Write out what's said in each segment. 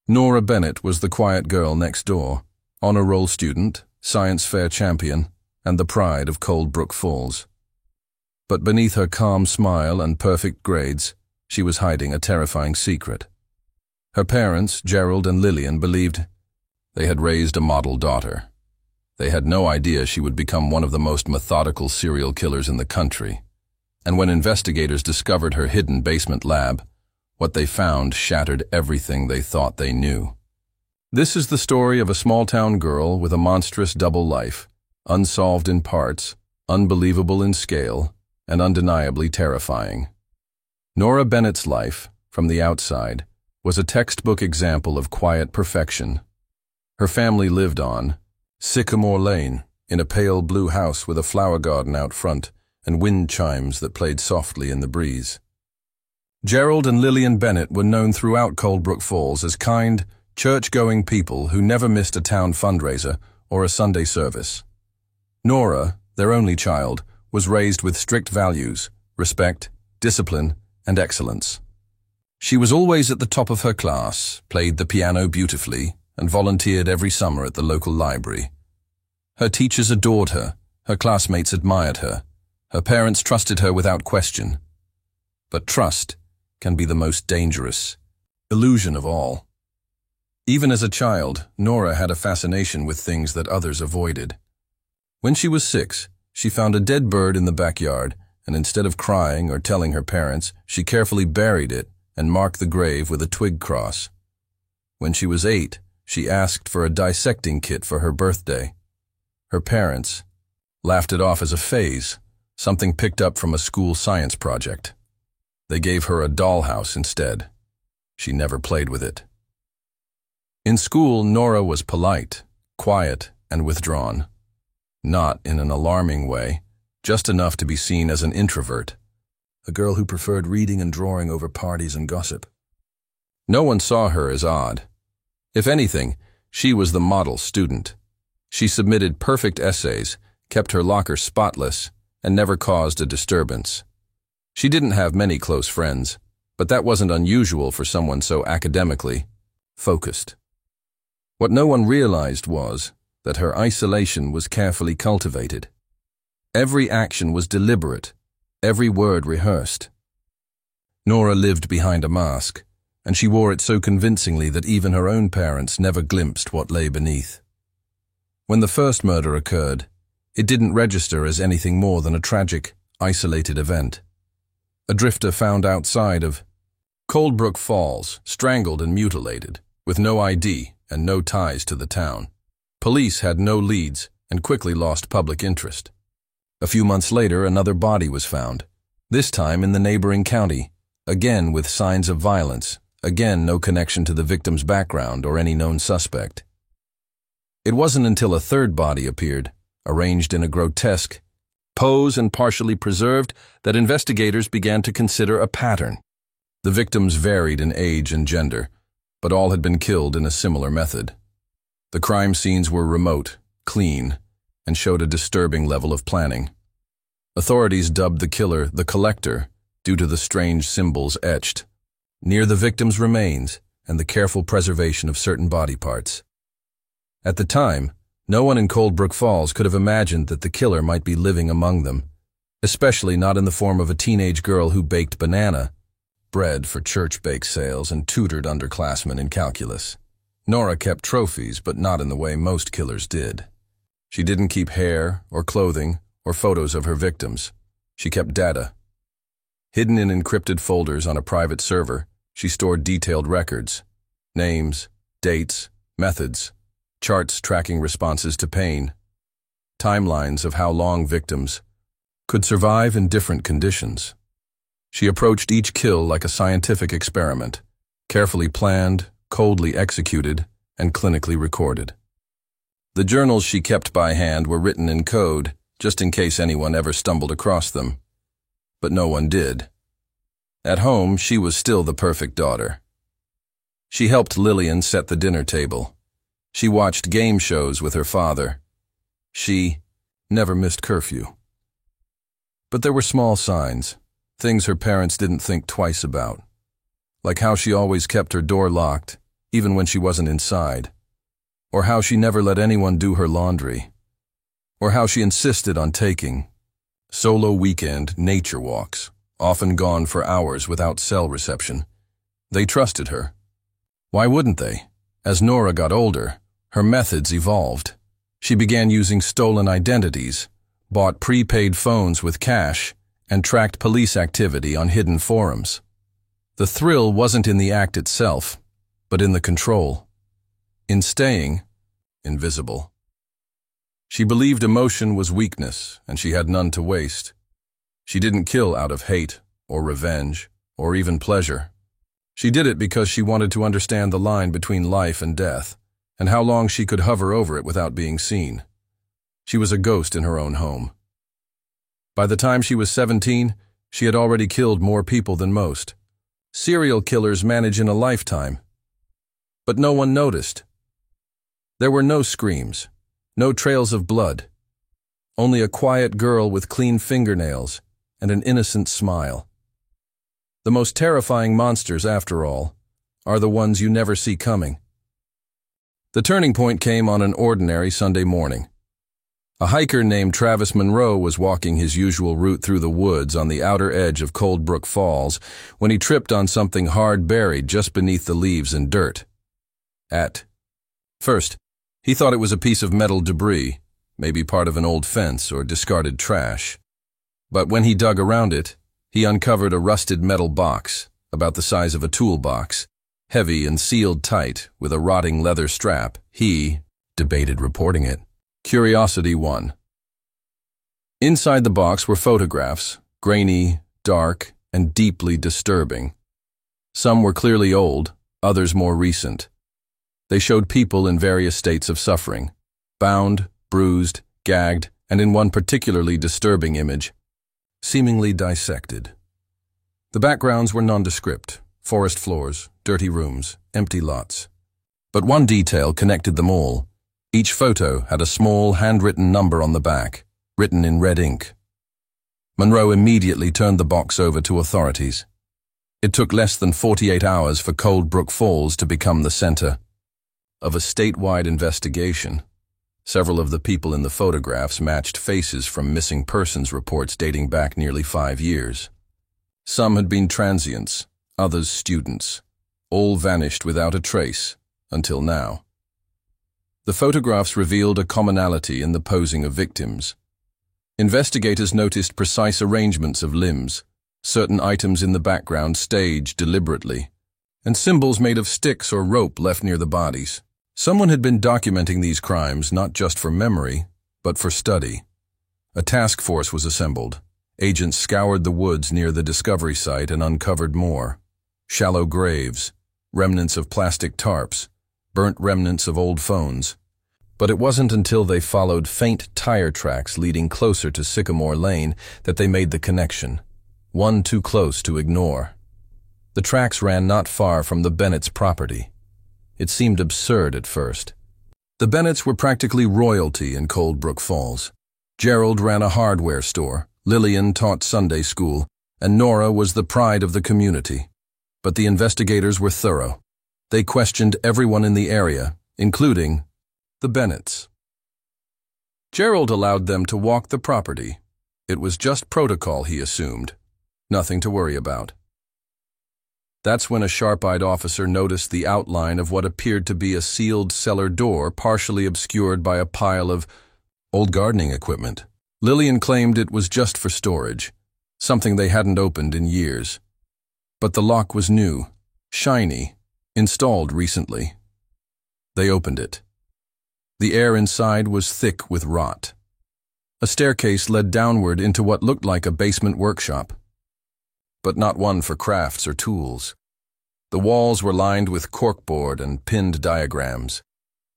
Nora Bennett was the quiet girl next door, honor roll student, science fair champion, and the pride of Cold Brook Falls. But beneath her calm smile and perfect grades, she was hiding a terrifying secret. Her parents, Gerald and Lillian, believed they had raised a model daughter. They had no idea she would become one of the most methodical serial killers in the country. And when investigators discovered her hidden basement lab, what they found shattered everything they thought they knew. This is the story of a small-town girl with a monstrous double life, unsolved in parts, unbelievable in scale, and undeniably terrifying. Nora Bennett's life, from the outside, was a textbook example of quiet perfection. Her family lived on Sycamore Lane, in a pale blue house with a flower garden out front and wind chimes that played softly in the breeze. Gerald and Lillian Bennett were known throughout Cold Brook Falls as kind, church-going people who never missed a town fundraiser or a Sunday service. Nora, their only child, was raised with strict values, respect, discipline, and excellence. She was always at the top of her class, played the piano beautifully, and volunteered every summer at the local library. Her teachers adored her, her classmates admired her, her parents trusted her without question. But trust can be the most dangerous illusion of all. Even as a child, Nora had a fascination with things that others avoided. When she was 6, she found a dead bird in the backyard, and instead of crying or telling her parents, she carefully buried it and marked the grave with a twig cross. When she was 8, she asked for a dissecting kit for her birthday. Her parents laughed it off as a phase, something picked up from a school science project. They gave her a dollhouse instead. She never played with it. In school, Nora was polite, quiet, and withdrawn. Not in an alarming way, just enough to be seen as an introvert, a girl who preferred reading and drawing over parties and gossip. No one saw her as odd. If anything, she was the model student. She submitted perfect essays, kept her locker spotless, and never caused a disturbance. She didn't have many close friends, but that wasn't unusual for someone so academically focused. What no one realized was that her isolation was carefully cultivated. Every action was deliberate, every word rehearsed. Nora lived behind a mask, and she wore it so convincingly that even her own parents never glimpsed what lay beneath. When the first murder occurred, it didn't register as anything more than a tragic, isolated event. A drifter found outside of Cold Brook Falls, strangled and mutilated, with no ID and no ties to the town. Police had no leads and quickly lost public interest. A few months later, another body was found, this time in the neighboring county, again with signs of violence, again no connection to the victim's background or any known suspect. It wasn't until a third body appeared, arranged in a grotesque pose and partially preserved, that investigators began to consider a pattern. The victims varied in age and gender, but all had been killed in a similar method. The crime scenes were remote, clean, and showed a disturbing level of planning. Authorities dubbed the killer the Collector due to the strange symbols etched near the victim's remains and the careful preservation of certain body parts. At the time, no one in Cold Brook Falls could have imagined that the killer might be living among them, especially not in the form of a teenage girl who baked banana bread for church bake sales and tutored underclassmen in calculus. Nora kept trophies, but not in the way most killers did. She didn't keep hair or clothing or photos of her victims. She kept data. Hidden in encrypted folders on a private server, she stored detailed records, names, dates, methods, charts tracking responses to pain, timelines of how long victims could survive in different conditions. She approached each kill like a scientific experiment, carefully planned, coldly executed, and clinically recorded. The journals she kept by hand were written in code, just in case anyone ever stumbled across them. But no one did. At home, she was still the perfect daughter. She helped Lillian set the dinner table. She watched game shows with her father. She never missed curfew. But there were small signs, things her parents didn't think twice about, like how she always kept her door locked, even when she wasn't inside, or how she never let anyone do her laundry, or how she insisted on taking solo weekend nature walks, often gone for hours without cell reception. They trusted her. Why wouldn't they? As Nora got older, her methods evolved. She began using stolen identities, bought prepaid phones with cash, and tracked police activity on hidden forums. The thrill wasn't in the act itself, but in the control. In staying invisible. She believed emotion was weakness, and she had none to waste. She didn't kill out of hate, or revenge, or even pleasure. She did it because she wanted to understand the line between life and death, and how long she could hover over it without being seen. She was a ghost in her own home. By the time she was 17, she had already killed more people than most. Serial killers manage in a lifetime. But no one noticed. There were no screams, no trails of blood, only a quiet girl with clean fingernails and an innocent smile. The most terrifying monsters, after all, are the ones you never see coming. The turning point came on an ordinary Sunday morning. A hiker named Travis Monroe was walking his usual route through the woods on the outer edge of Cold Brook Falls when he tripped on something hard buried just beneath the leaves and dirt. At first, he thought it was a piece of metal debris, maybe part of an old fence or discarded trash. But when he dug around it, he uncovered a rusted metal box, about the size of a toolbox, heavy and sealed tight with a rotting leather strap. He debated reporting it. Curiosity won. Inside the box were photographs, grainy, dark, and deeply disturbing. Some were clearly old, others more recent. They showed people in various states of suffering, bound, bruised, gagged, and in one particularly disturbing image, seemingly dissected. The backgrounds were nondescript: forest floors, dirty rooms, empty lots. But one detail connected them all. Each photo had a small handwritten number on the back, written in red ink. Monroe immediately turned the box over to authorities. It took less than 48 hours for Cold Brook Falls to become the center of a statewide investigation. Several of the people in the photographs matched faces from missing persons reports dating back nearly 5 years. Some had been transients, others students. All vanished without a trace, until now. The photographs revealed a commonality in the posing of victims. Investigators noticed precise arrangements of limbs, certain items in the background staged deliberately, and symbols made of sticks or rope left near the bodies. Someone had been documenting these crimes not just for memory, but for study. A task force was assembled. Agents scoured the woods near the discovery site and uncovered more. Shallow graves, remnants of plastic tarps, burnt remnants of old phones. But it wasn't until they followed faint tire tracks leading closer to Sycamore Lane that they made the connection, one too close to ignore. The tracks ran not far from the Bennett's property. It seemed absurd at first. The Bennetts were practically royalty in Cold Brook Falls. Gerald ran a hardware store, Lillian taught Sunday school, and Nora was the pride of the community. But the investigators were thorough. They questioned everyone in the area, including the Bennetts. Gerald allowed them to walk the property. It was just protocol, he assumed. Nothing to worry about. That's when a sharp-eyed officer noticed the outline of what appeared to be a sealed cellar door partially obscured by a pile of old gardening equipment. Lillian claimed it was just for storage, something they hadn't opened in years. But the lock was new, shiny, installed recently. They opened it. The air inside was thick with rot. A staircase led downward into what looked like a basement workshop, but not one for crafts or tools. The walls were lined with corkboard and pinned diagrams,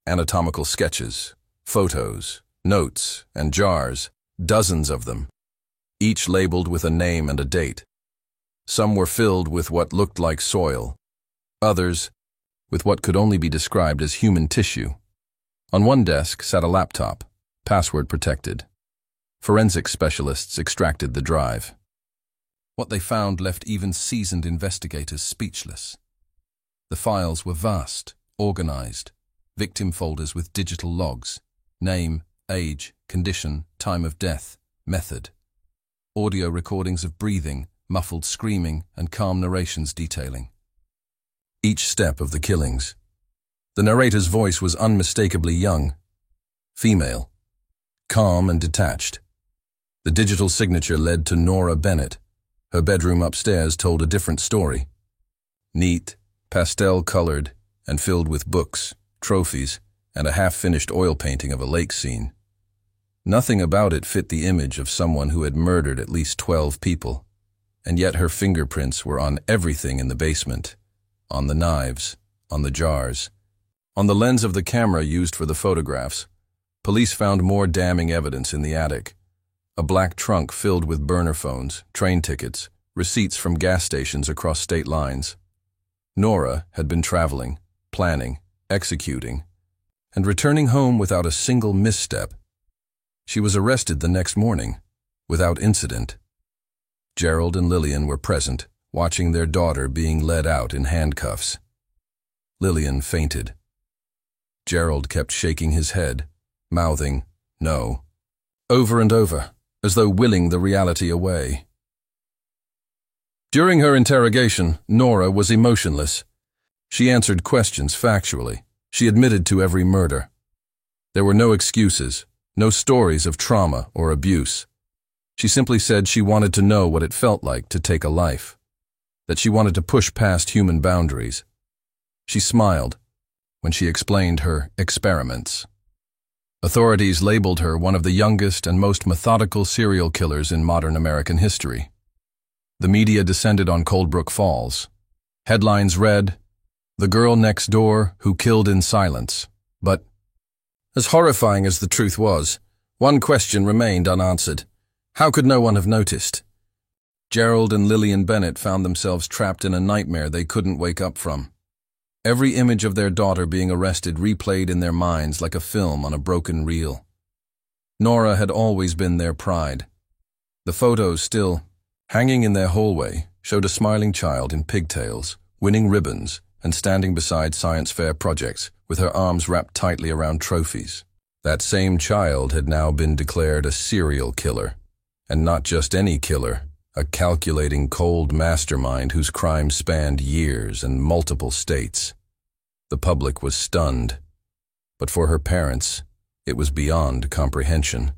anatomical sketches, photos, notes, and jars, dozens of them, each labeled with a name and a date. Some were filled with what looked like soil, others with what could only be described as human tissue. On one desk sat a laptop, password protected. Forensic specialists extracted the drive. What they found left even seasoned investigators speechless. The files were vast, organized. Victim folders with digital logs. Name, age, condition, time of death, method. Audio recordings of breathing, muffled screaming, and calm narrations detailing each step of the killings. The narrator's voice was unmistakably young, female, calm and detached. The digital signature led to Nora Bennett. Her bedroom upstairs told a different story. Neat, pastel-colored, and filled with books, trophies, and a half-finished oil painting of a lake scene. Nothing about it fit the image of someone who had murdered at least 12 people, and yet her fingerprints were on everything in the basement, on the knives, on the jars. On the lens of the camera used for the photographs, police found more damning evidence in the attic. A black trunk filled with burner phones, train tickets, receipts from gas stations across state lines. Nora had been traveling, planning, executing, and returning home without a single misstep. She was arrested the next morning, without incident. Gerald and Lillian were present, watching their daughter being led out in handcuffs. Lillian fainted. Gerald kept shaking his head, mouthing, "No," over and over, as though willing the reality away. During her interrogation, Nora was emotionless. She answered questions factually. She admitted to every murder. There were no excuses, no stories of trauma or abuse. She simply said she wanted to know what it felt like to take a life, that she wanted to push past human boundaries. She smiled when she explained her experiments. Authorities labeled her one of the youngest and most methodical serial killers in modern American history. The media descended on Coldbrook Falls. Headlines read, "The girl next door who killed in silence." But, as horrifying as the truth was, one question remained unanswered. How could no one have noticed? Gerald and Lillian Bennett found themselves trapped in a nightmare they couldn't wake up from. Every image of their daughter being arrested replayed in their minds like a film on a broken reel. Nora had always been their pride. The photos still hanging in their hallway showed a smiling child in pigtails, winning ribbons, and standing beside science fair projects with her arms wrapped tightly around trophies. That same child had now been declared a serial killer, and not just any killer, a calculating, cold mastermind whose crimes spanned years and multiple states. The public was stunned, but for her parents, it was beyond comprehension.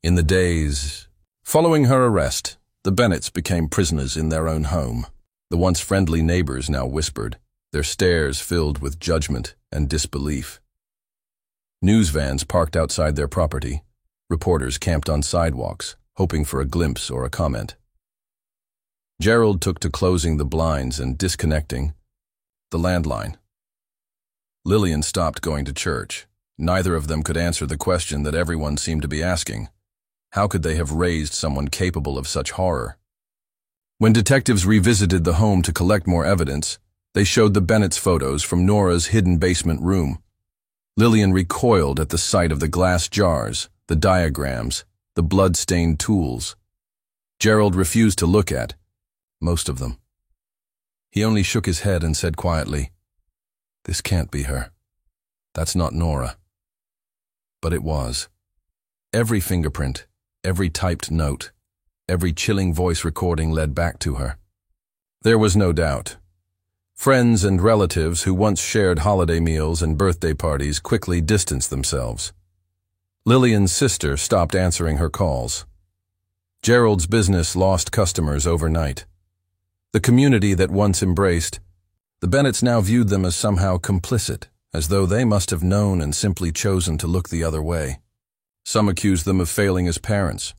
In the days following her arrest, the Bennetts became prisoners in their own home. The once friendly neighbors now whispered, their stares filled with judgment and disbelief. News vans parked outside their property. Reporters camped on sidewalks, hoping for a glimpse or a comment. Gerald took to closing the blinds and disconnecting the landline. Lillian stopped going to church. Neither of them could answer the question that everyone seemed to be asking. How could they have raised someone capable of such horror? When detectives revisited the home to collect more evidence, they showed the Bennett's photos from Nora's hidden basement room. Lillian recoiled at the sight of the glass jars, the diagrams, the blood-stained tools. Gerald refused to look at most of them. He only shook his head and said quietly, "This can't be her. That's not Nora." But it was. Every fingerprint, every typed note, every chilling voice recording led back to her. There was no doubt. Friends and relatives who once shared holiday meals and birthday parties quickly distanced themselves. Lillian's sister stopped answering her calls. Gerald's business lost customers overnight. The community that once embraced, the Bennetts now viewed them as somehow complicit, as though they must have known and simply chosen to look the other way. Some accused them of failing as parents.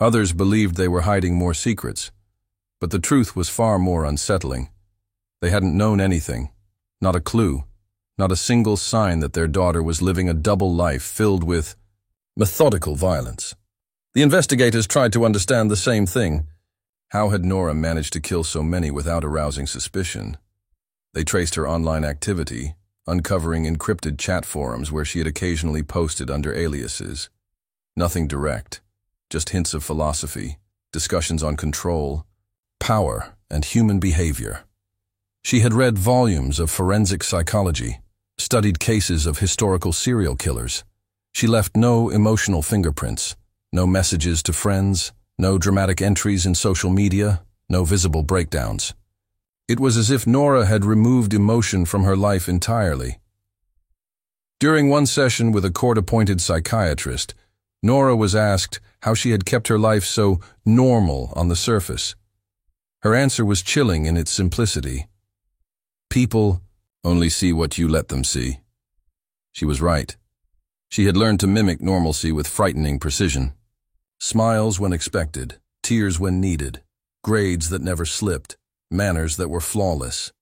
Others believed they were hiding more secrets. But the truth was far more unsettling. They hadn't known anything, not a clue, not a single sign that their daughter was living a double life filled with methodical violence. The investigators tried to understand the same thing. How had Nora managed to kill so many without arousing suspicion? They traced her online activity, uncovering encrypted chat forums where she had occasionally posted under aliases. Nothing direct, just hints of philosophy, discussions on control, power, and human behavior. She had read volumes of forensic psychology, studied cases of historical serial killers. She left no emotional fingerprints, no messages to friends, no dramatic entries in social media, no visible breakdowns. It was as if Nora had removed emotion from her life entirely. During one session with a court-appointed psychiatrist, Nora was asked how she had kept her life so normal on the surface. Her answer was chilling in its simplicity. People only see what you let them see. She was right. She had learned to mimic normalcy with frightening precision. Smiles when expected, tears when needed, grades that never slipped, manners that were flawless.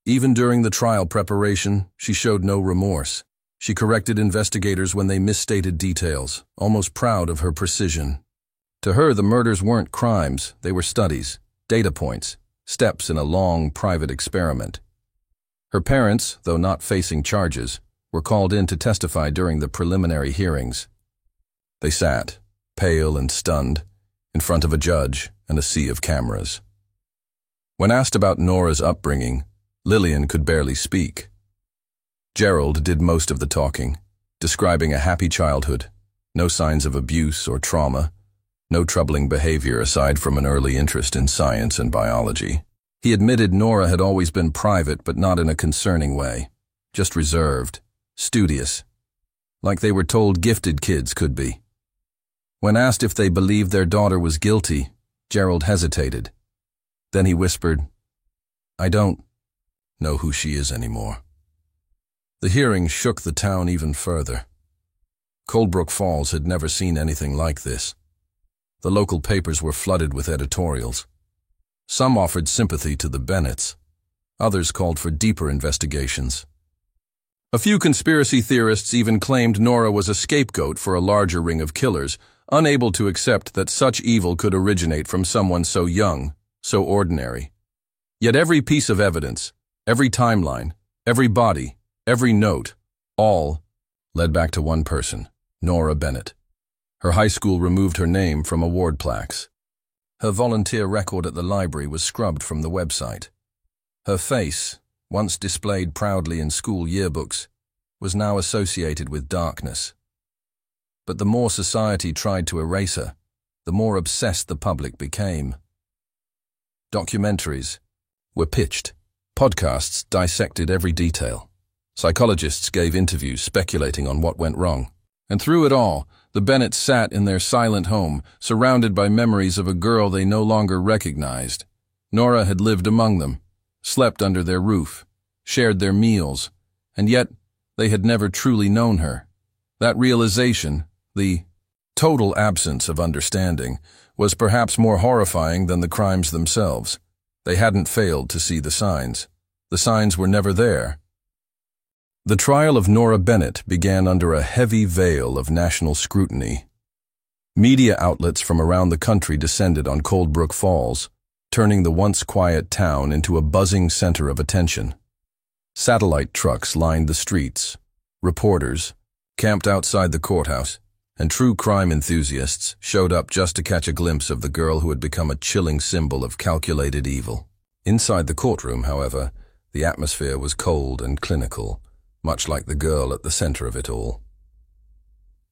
Even during the trial preparation, she showed no remorse. She corrected investigators when they misstated details, almost proud of her precision. To her, the murders weren't crimes, they were studies, data points, steps in a long, private experiment. Her parents, though not facing charges, were called in to testify during the preliminary hearings. They sat, pale and stunned, in front of a judge and a sea of cameras. When asked about Nora's upbringing, Lillian could barely speak. Gerald did most of the talking, describing a happy childhood, no signs of abuse or trauma, no troubling behavior aside from an early interest in science and biology. He admitted Nora had always been private but not in a concerning way, just reserved, studious, like they were told gifted kids could be. When asked if they believed their daughter was guilty, Gerald hesitated. Then he whispered, "I don't know who she is anymore." The hearing shook the town even further. Coldbrook Falls had never seen anything like this. The local papers were flooded with editorials. Some offered sympathy to the Bennetts. Others called for deeper investigations. A few conspiracy theorists even claimed Nora was a scapegoat for a larger ring of killers, unable to accept that such evil could originate from someone so young, so ordinary. Yet every piece of evidence, every timeline, every body, every note, all led back to one person, Nora Bennett. Her high school removed her name from award plaques. Her volunteer record at the library was scrubbed from the website. Her face, once displayed proudly in school yearbooks, was now associated with darkness. But the more society tried to erase her, the more obsessed the public became. Documentaries were pitched. Podcasts dissected every detail. Psychologists gave interviews speculating on what went wrong. And through it all, the Bennetts sat in their silent home, surrounded by memories of a girl they no longer recognized. Nora had lived among them, slept under their roof, shared their meals, and yet they had never truly known her. That realization, the total absence of understanding, was perhaps more horrifying than the crimes themselves. They hadn't failed to see the signs. The signs were never there. The trial of Nora Bennett began under a heavy veil of national scrutiny. Media outlets from around the country descended on Coldbrook Falls, turning the once quiet town into a buzzing center of attention. Satellite trucks lined the streets, reporters camped outside the courthouse, and true crime enthusiasts showed up just to catch a glimpse of the girl who had become a chilling symbol of calculated evil. Inside the courtroom, however, the atmosphere was cold and clinical, much like the girl at the center of it all.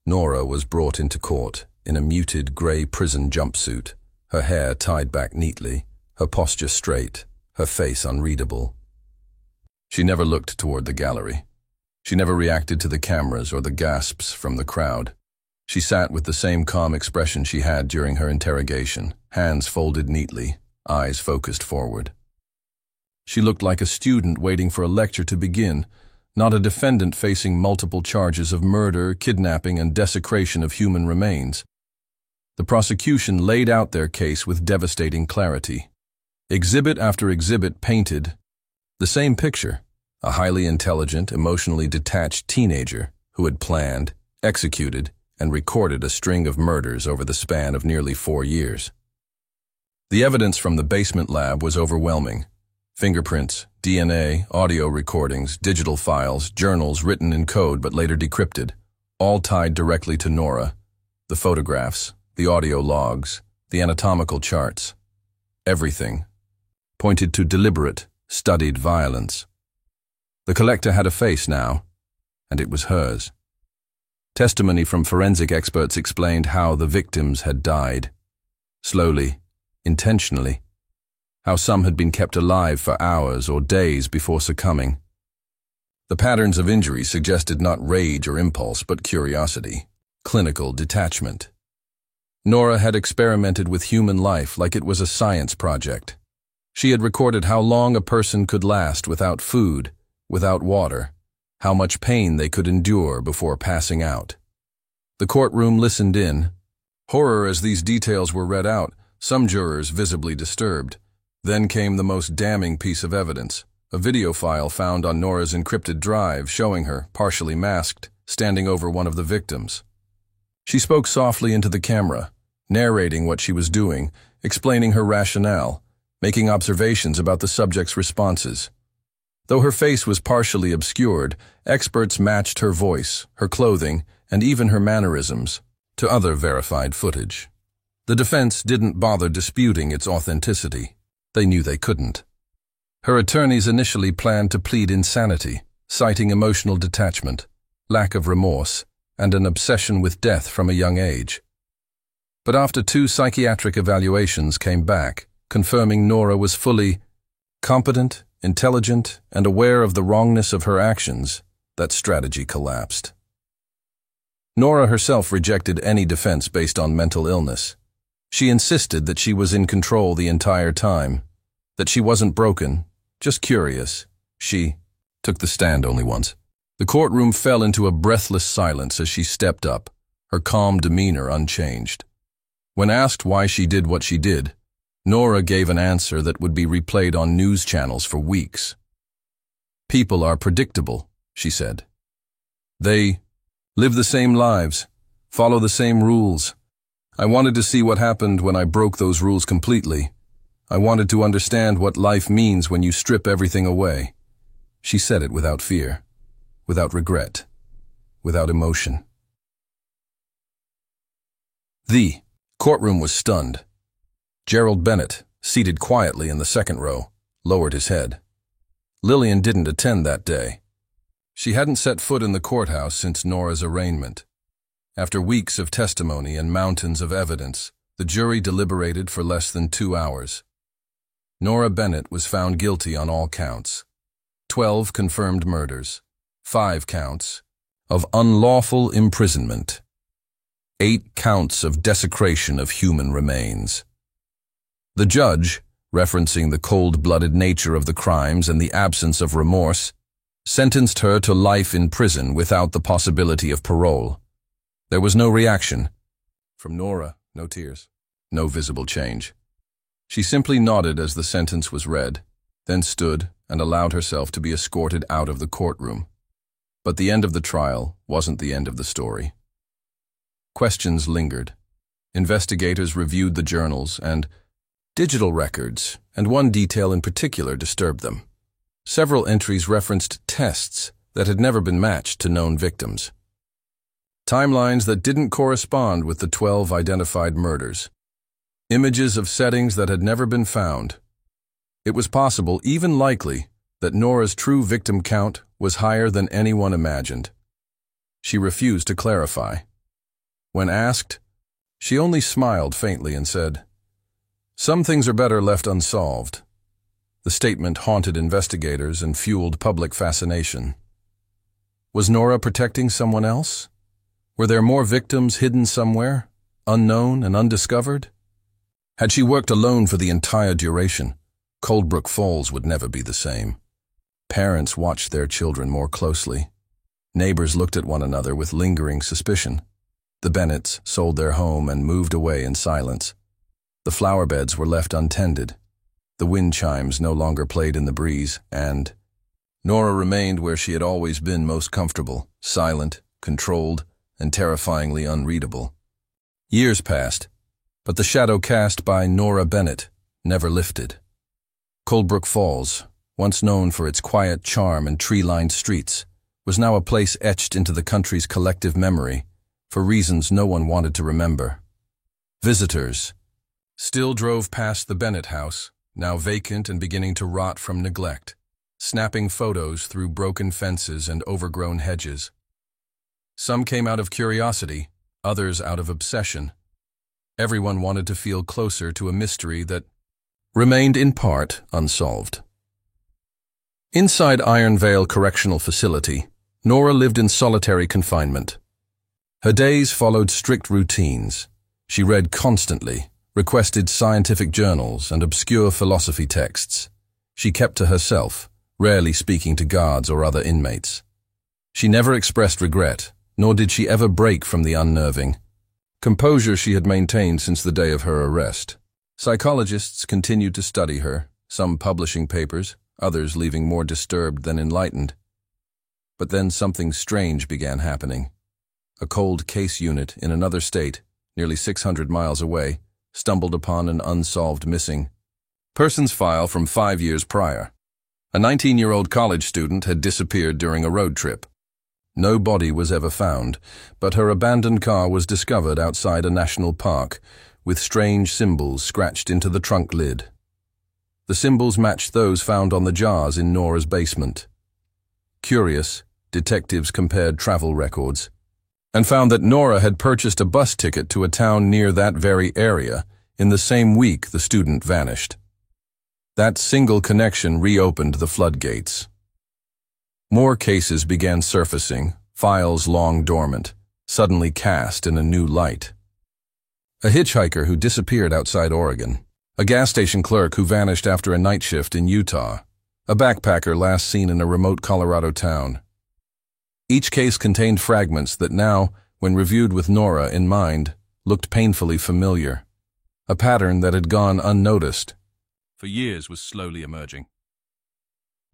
Nora was brought into court in a muted gray prison jumpsuit, her hair tied back neatly, her posture straight, her face unreadable. She never looked toward the gallery. She never reacted to the cameras or the gasps from the crowd. She sat with the same calm expression she had during her interrogation, hands folded neatly, eyes focused forward. She looked like a student waiting for a lecture to begin, not a defendant facing multiple charges of murder, kidnapping, and desecration of human remains. The prosecution laid out their case with devastating clarity. Exhibit after exhibit painted the same picture: a highly intelligent, emotionally detached teenager who had planned, executed, and recorded a string of murders over the span of nearly 4 years. The evidence from the basement lab was overwhelming. Fingerprints, DNA, audio recordings, digital files, journals written in code but later decrypted, all tied directly to Nora. The photographs, the audio logs, the anatomical charts. Everything pointed to deliberate, studied violence. The collector had a face now, and it was hers. Testimony from forensic experts explained how the victims had died. Slowly, intentionally. How some had been kept alive for hours or days before succumbing. The patterns of injury suggested not rage or impulse, but curiosity, clinical detachment. Nora had experimented with human life like it was a science project. She had recorded how long a person could last without food, without water, how much pain they could endure before passing out. The courtroom listened in. Horror as these details were read out, some jurors visibly disturbed. Then came the most damning piece of evidence, a video file found on Nora's encrypted drive showing her, partially masked, standing over one of the victims. She spoke softly into the camera, narrating what she was doing, explaining her rationale, making observations about the subject's responses. Though her face was partially obscured, experts matched her voice, her clothing, and even her mannerisms to other verified footage. The defense didn't bother disputing its authenticity. They knew they couldn't. Her attorneys initially planned to plead insanity, citing emotional detachment, lack of remorse, and an obsession with death from a young age. But after 2 psychiatric evaluations came back, confirming Nora was fully competent, intelligent, and aware of the wrongness of her actions, that strategy collapsed. Nora herself rejected any defense based on mental illness. She insisted that she was in control the entire time, that she wasn't broken, just curious. She took the stand only once. The courtroom fell into a breathless silence as she stepped up, her calm demeanor unchanged. When asked why she did what she did, Nora gave an answer that would be replayed on news channels for weeks. "People are predictable," she said. "They live the same lives, follow the same rules. I wanted to see what happened when I broke those rules completely. I wanted to understand what life means when you strip everything away." She said it without fear, without regret, without emotion. The courtroom was stunned. Gerald Bennett, seated quietly in the second row, lowered his head. Lillian didn't attend that day. She hadn't set foot in the courthouse since Nora's arraignment. After weeks of testimony and mountains of evidence, the jury deliberated for less than 2 hours. Nora Bennett was found guilty on all counts. 12 confirmed murders, 5 counts of unlawful imprisonment, 8 counts of desecration of human remains. The judge, referencing the cold-blooded nature of the crimes and the absence of remorse, sentenced her to life in prison without the possibility of parole. There was no reaction. From Nora, no tears, no visible change. She simply nodded as the sentence was read, then stood and allowed herself to be escorted out of the courtroom. But the end of the trial wasn't the end of the story. Questions lingered. Investigators reviewed the journals and digital records, and one detail in particular disturbed them. Several entries referenced tests that had never been matched to known victims. Timelines that didn't correspond with the 12 identified murders. Images of settings that had never been found. It was possible, even likely, that Nora's true victim count was higher than anyone imagined. She refused to clarify. When asked, she only smiled faintly and said, "Some things are better left unsolved." The statement haunted investigators and fueled public fascination. Was Nora protecting someone else? Were there more victims hidden somewhere, unknown and undiscovered? Had she worked alone for the entire duration, Coldbrook Falls would never be the same. Parents watched their children more closely. Neighbors looked at one another with lingering suspicion. The Bennetts sold their home and moved away in silence. The flower beds were left untended. The wind chimes no longer played in the breeze, and Nora remained where she had always been most comfortable, silent, controlled, and terrifyingly unreadable. Years passed, but the shadow cast by Nora Bennett never lifted. Coldbrook Falls, once known for its quiet charm and tree-lined streets, was now a place etched into the country's collective memory for reasons no one wanted to remember. Visitors still drove past the Bennett house, now vacant and beginning to rot from neglect, snapping photos through broken fences and overgrown hedges. Some came out of curiosity, others out of obsession. Everyone wanted to feel closer to a mystery that remained in part unsolved. Inside Iron Vale Correctional Facility, Nora lived in solitary confinement. Her days followed strict routines. She read constantly, requested scientific journals and obscure philosophy texts. She kept to herself, rarely speaking to guards or other inmates. She never expressed regret, nor did she ever break from the unnerving composure she had maintained since the day of her arrest. Psychologists continued to study her, some publishing papers, others leaving more disturbed than enlightened. But then something strange began happening. A cold case unit in another state, nearly 600 miles away, stumbled upon an unsolved missing persons file from 5 years prior. A 19-year-old college student had disappeared during a road trip. No body was ever found, but her abandoned car was discovered outside a national park, with strange symbols scratched into the trunk lid. The symbols matched those found on the jars in Nora's basement. Curious, detectives compared travel records and found that Nora had purchased a bus ticket to a town near that very area in the same week the student vanished. That single connection reopened the floodgates. More cases began surfacing, files long dormant, suddenly cast in a new light. A hitchhiker who disappeared outside Oregon, a gas station clerk who vanished after a night shift in Utah, a backpacker last seen in a remote Colorado town. Each case contained fragments that now, when reviewed with Nora in mind, looked painfully familiar. A pattern that had gone unnoticed for years was slowly emerging.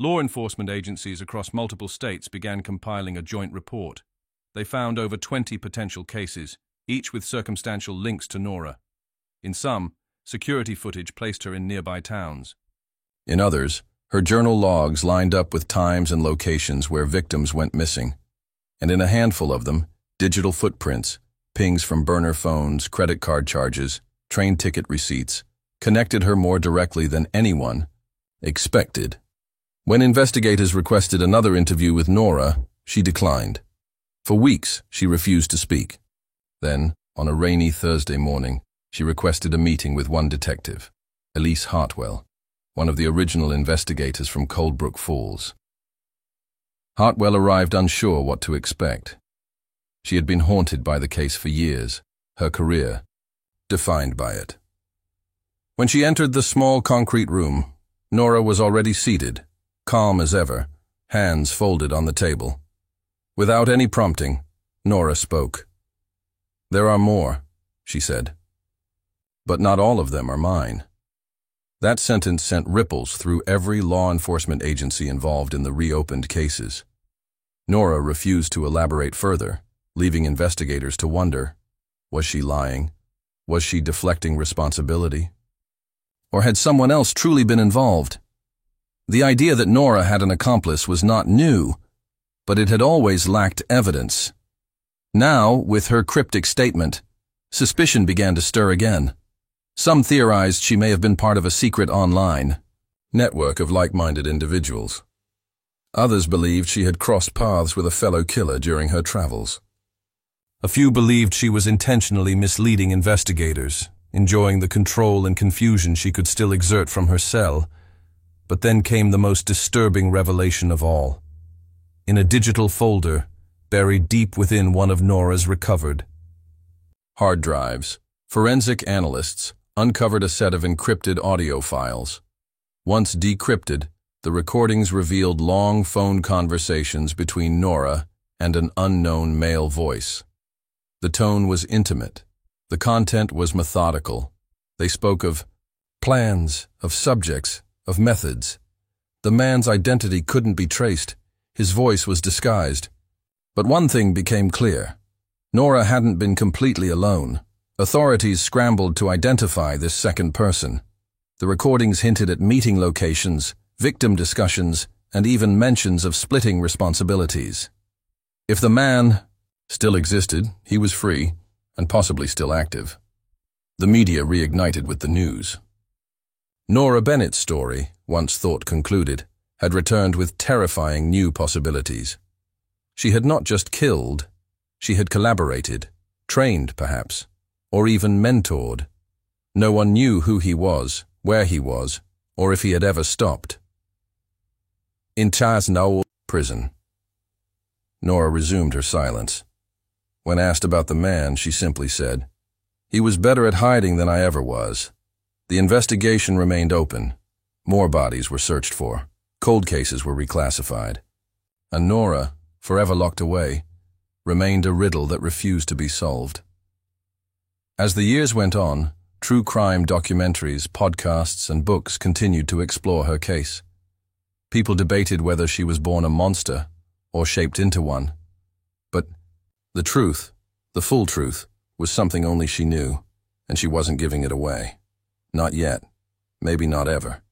Law enforcement agencies across multiple states began compiling a joint report. They found over 20 potential cases, each with circumstantial links to Nora. In some, security footage placed her in nearby towns. In others, her journal logs lined up with times and locations where victims went missing. And in a handful of them, digital footprints, pings from burner phones, credit card charges, train ticket receipts, connected her more directly than anyone expected. When investigators requested another interview with Nora, she declined. For weeks, she refused to speak. Then, on a rainy Thursday morning, she requested a meeting with one detective, Elise Hartwell, one of the original investigators from Coldbrook Falls. Hartwell arrived unsure what to expect. She had been haunted by the case for years, her career defined by it. When she entered the small concrete room, Nora was already seated, calm as ever, hands folded on the table. Without any prompting, Nora spoke. "There are more," she said. "But not all of them are mine." That sentence sent ripples through every law enforcement agency involved in the reopened cases. Nora refused to elaborate further, leaving investigators to wonder, was she lying? Was she deflecting responsibility? Or had someone else truly been involved? The idea that Nora had an accomplice was not new, but it had always lacked evidence. Now, with her cryptic statement, suspicion began to stir again. Some theorized she may have been part of a secret online network of like-minded individuals. Others believed she had crossed paths with a fellow killer during her travels. A few believed she was intentionally misleading investigators, enjoying the control and confusion she could still exert from her cell. But then came the most disturbing revelation of all. In a digital folder, buried deep within one of Nora's recovered hard drives, forensic analysts uncovered a set of encrypted audio files. Once decrypted, the recordings revealed long phone conversations between Nora and an unknown male voice. The tone was intimate. The content was methodical. They spoke of plans, of subjects, of methods. The man's identity couldn't be traced. His voice was disguised. But one thing became clear. Nora hadn't been completely alone. Authorities scrambled to identify this second person. The recordings hinted at meeting locations, victim discussions, and even mentions of splitting responsibilities. If the man still existed, he was free, and possibly still active. The media reignited with the news. Nora Bennett's story, once thought concluded, had returned with terrifying new possibilities. She had not just killed, she had collaborated, trained perhaps, or even mentored. No one knew who he was, where he was, or if he had ever stopped. In Chasnow prison. Nora resumed her silence. When asked about the man, she simply said, "He was better at hiding than I ever was." The investigation remained open. More bodies were searched for. Cold cases were reclassified. And Nora, forever locked away, remained a riddle that refused to be solved. As the years went on, true crime documentaries, podcasts, and books continued to explore her case. People debated whether she was born a monster or shaped into one. But the truth, the full truth, was something only she knew, and she wasn't giving it away. Not yet. Maybe not ever.